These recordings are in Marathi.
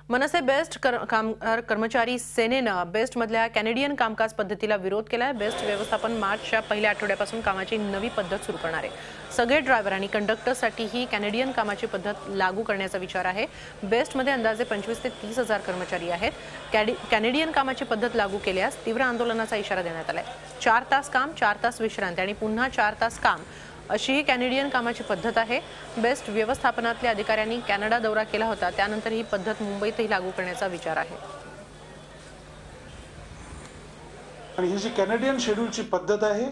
मनसे बेस्ट कामगार कर्मचारी सेनेनं बेस्टमधल्या कॅनेडियन कामकाज पद्धतीला विरोध केलाय। बेस्ट व्यवस्थापन मार्चच्या पहिल्या आठवड्यापासून कामाची नवी पद्धत सुरू करणार आहे। सगळे ड्रायव्हर आणि कंडक्टरसाठी ही कॅनेडियन कामाची पद्धत लागू करण्याचा विचार आहे। बेस्टमध्ये अंदाजे 25 ते 30 हजार कर्मचारी आहेत। कॅनेडियन कामाची पद्धत लागू केल्यास तीव्र आंदोलनाचा इशारा देण्यात आलाय। 4 तास काम, 4 तास विश्रांती आणि पुन्हा 4 तास काम अशी ही कॅनेडियन कामाची पद्धत आहे। बेस्ट व्यवस्थापनातल्या अधिकाऱ्यांनी कॅनडा दौरा केला होता, त्यानंतर ही पद्धत मुंबईतही लागू करण्याचा विचार आहे। आणि ही जी कॅनेडियन शेड्यूलची पद्धत आहे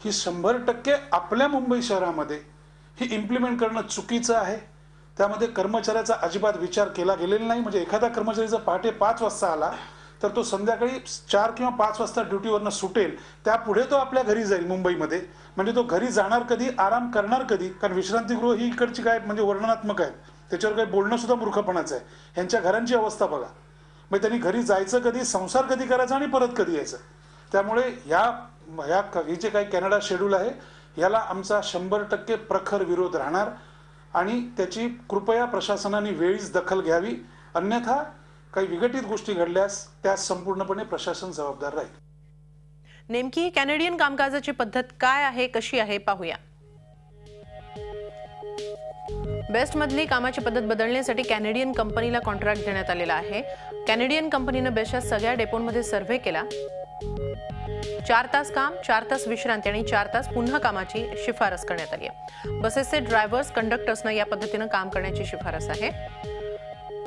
ही 100% आपल्या मुंबई शहरामध्ये ही इम्प्लिमेंट करणं चुकीचं आहे। त्यामध्ये कर्मचाऱ्याचा अजिबात विचार केला गेलेला नाही। म्हणजे एखादा कर्मचारी जर पहाटे 5 वाजता आला तर तो संध्याकाळी 4 किंवा 5 वाजता ड्युटीवरनं सुटेल, त्यापुढे तो आपल्या घरी जाईल मुंबईमध्ये। म्हणजे तो घरी जाणार कधी, आराम करणार कधी? कारण विश्रांतीगृह ही इकडची काय म्हणजे वर्णनात्मक आहे, त्याच्यावर काही बोलणं सुद्धा मूर्खपणाचं आहे। ह्यांच्या घरांची अवस्था बघा। मग त्यांनी घरी जायचं कधी, संसार कधी करायचा आणि परत कधी यायचं? त्यामुळे हे जे काही कॅनडा शेड्यूल आहे याला आमचा 100% प्रखर विरोध राहणार आणि त्याची कृपया प्रशासनाने वेळीच दखल घ्यावी। अन्यथा काही विघटित गोष्टी घडल्यास त्यास संपूर्णपणे प्रशासन जबाबदार राहील। नेमकी कॅनेडियन कामकाजाची पद्धत काय आहे, कशी आहे पाहूया। बेस्टमधली कामाची पद्धत बदलण्यासाठी कॅनेडियन कंपनीला कॉन्ट्रॅक्ट देण्यात आलेला आहे। कॅनेडियन कंपनीनं बेस्टच्या सगळ्या डेपोमध्ये सर्व्हे केला। 4 तास काम, 4 तास विश्रांती आणि 4 तास पुन्हा कामाची शिफारस करण्यात आली आहे। बसेसचे ड्रायव्हर्स, कंडक्टर्सना या पद्धतीनं काम करण्याची शिफारस आहे।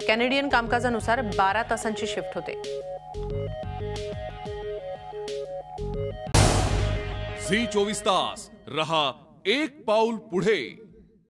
कॅनेडियन कामकाजानुसार 12 तासांची शिफ्ट होते। झी 24 तास रहा एक पाऊल पुढे।